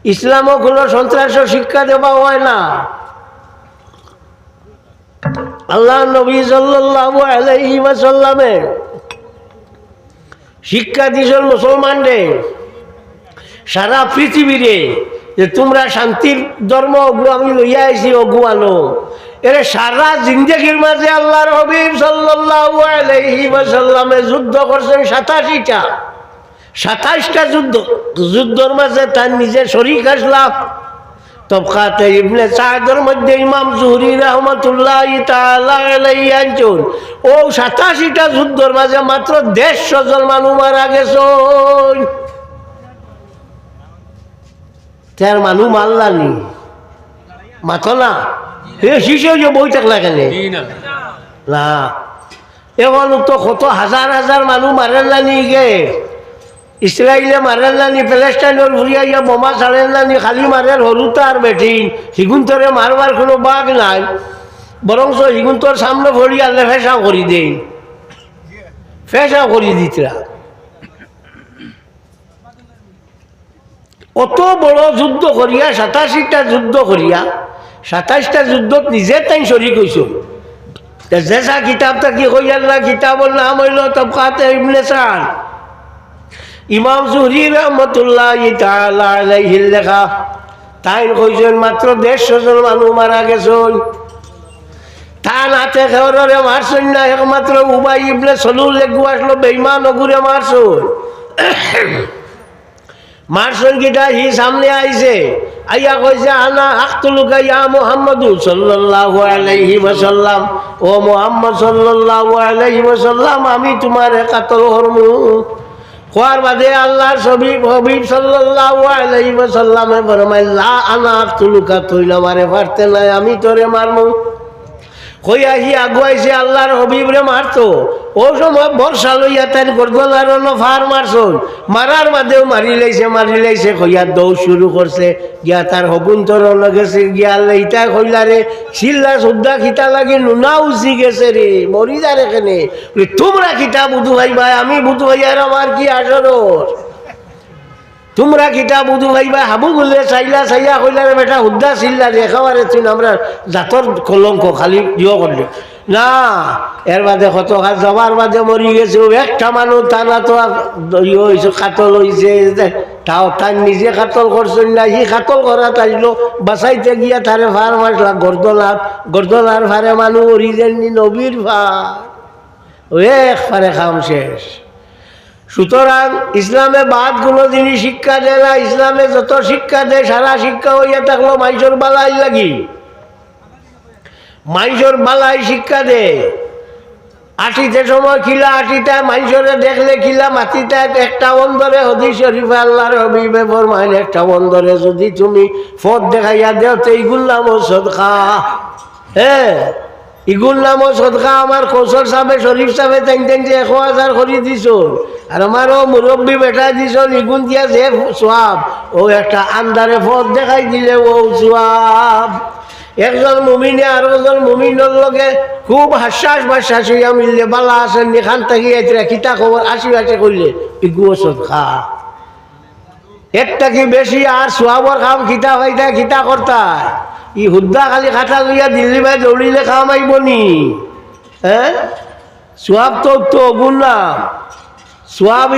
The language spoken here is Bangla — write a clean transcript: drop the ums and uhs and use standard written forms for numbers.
ইসলামও কোনো সন্ত্রাস শিক্ষা দেওয়া হয় না। আল্লাহ নবী সাল্লাল্লাহু আলাইহি ওয়াসাল্লামে শিক্ষা দিয়েছেন মুসলমানদের সারা পৃথিবীরে যে তোমরা শান্তির ধর্ম অগু আমি লইয়া আইছি অগু আনো। এরে সারা জিন্দেগির মাঝে আল্লাহর হাবিব সাল্লাল্লাহু আলাইহি ওয়াসাল্লামে যুদ্ধ করছেন 87টা। 27টা যুদ্ধর মাঝে তার নিজে শরীক আসলাম। তবকাতে ইবনে সাদের মধ্যে ইমাম জুহরি রাহমাতুল্লাহি তাআলা আলাইহি আনছেন ও 87টা যুদ্ধর মাঝে মাত্র 150 জন মানুষ মারা গেছে। তার মানুষ মারলানি মাথো না শিশু যে বই থাকলা কেন না এখন তো কত হাজার হাজার মানুষ মারেন গে। ইসরায়েলে মারেন নানি, প্যালেস্টাইনের ঘুরিয়া বোমা ছাড়েন নানি, খালি মারেন হরুতা আর বেঠিন। হিগুন্তরে মারবার কোনো বাঘ নাই, বরঞ্চ হিগুন্তর সামনে ভরি আনলে ফেঁসাও করি দেই, ফেঁসাও করি দিতরা। অত বড় যুদ্ধ করিয়া 87টা যুদ্ধ করিয়া 27টা যুদ্ধত নিজে তাই শরীক হইছ। জেসা কিতাবটা কি কইয়ার না, কিতাবর নাম হইল তবকাতে ইবনে সাদ। ইমাম জুহরি রাহমাতুল্লাহি তাআলা আলাইহি লেখা তাই কইছেন মাত্র 150 জন মানুষ মারা গেছেন। তার হাতে খেওরে মারছেন না, একমাত্র উবাই ইবনে সলুল লেগু আসলো বেঈমান ওগুরে মারছেন। মারছেন কিটা হি সামনে আইছে, আইয়া কইছে আনা আক্তুলুকা ইয়া মুহাম্মাদু সাল্লাল্লাহু আলাইহি ওয়াসাল্লাম, ও মুহাম্মদ সাল্লাল্লাহু আলাইহি ওয়াসাল্লাম আমি তোমারে কাতল করমু। কোয়ার বাদে আল্লাহর হাবিব সাল্লাল্লাহু আলাইহি ওয়াসাল্লামে ফরমাইলেন লা আনা আক্তুলুকা, তুই না মারে পারতে নাই, আমি তোরে মারমু। কইয়া হি আগুয়াইছে আল্লাহর হাবিবরে মারতো। ও সময় বর্ষা লইয়া তার গর্দনার ফার মারছন, মারার বাদেও মারি লাইছে কইয়া দৌড় শুরু করছে। গিয়া তার হগুন্তর গেছে গিয়া ইটা কইলা রে চিল্লা সুদ্ধা খিতা লাগে নুনা উচি গেছে রে, মরি যার এখানে। তোমরা খিতা বুধু ভাই ভাই, আমি বুধু ভাই আর আমার কি আসর, তোমরা কিতা বুধু ভাইবা হাবু গুলে চাইলা কইলা রে বেটা হুদ্দা চিল্লা রে একেবারে তুই আমরা জাতর কলঙ্ক খালি ইয়ে করলি না। এর বাদে কত যাবার বাদে মরি গেছে একটা মানুষ, টানা তো ইয়ে হয়েছে কাতল হয়েছে, তাও তার নিজে কাতল করছেন না, সি কাতল করা তাইলো বাঁচাইতে গিয়া তারে ফার মারলা গর্দনার ফারে মানুষ মরি যাননি নবীর ফার একবারে খাম শেষ। সুতরাং ইসলামে বাদ কোনো জিনিস শিক্ষা দেয় না। ইসলামে যত শিক্ষা দেয় সারা শিক্ষা হইয়া থাকলো মাইজর বালাই লাগি, মাইজর বালাই শিক্ষা দেয়। আটিতে সময় খিলা আটিটা মাইজরে দেখলে খিলা মাটিটা একটা বন্দরে হদিস শরীফে আল্লাহর হাবিবে ফরমাইন একটা বন্দরে যদি তুমি পথ দেখাইয়া দেও তো এইগুল নামও সদকা। হ্যাঁ ইগুল নামও সদকা। আমার কৌশল সাহেব শরীফ সাহেব তেন 1000 করে দিছ, আর আমারও মুরব্বী বেটা দিছ ইগুন দিয়া যে সোয়াব, ও একটা আন্দারে পথ দেখাই দিলে ও সোয়াব। একজন মুমিনে আর একজন মুমিনের লগে খুব হাস্যাস হইয়া মিললে বালা আসেন এখান থেকে খিতা খবর আসি করলে ইগুও সদকা। একটা কি বেশি আর সোয়াবর কাম খিতা হইতা খিতা করতা ই হুদ্দা খালি খাটা লইয়া দিল্লি ভাই দৌড়িলে খাম আইব নি? হ্যাঁ সোয়াব তো গুণ না সোয়াব।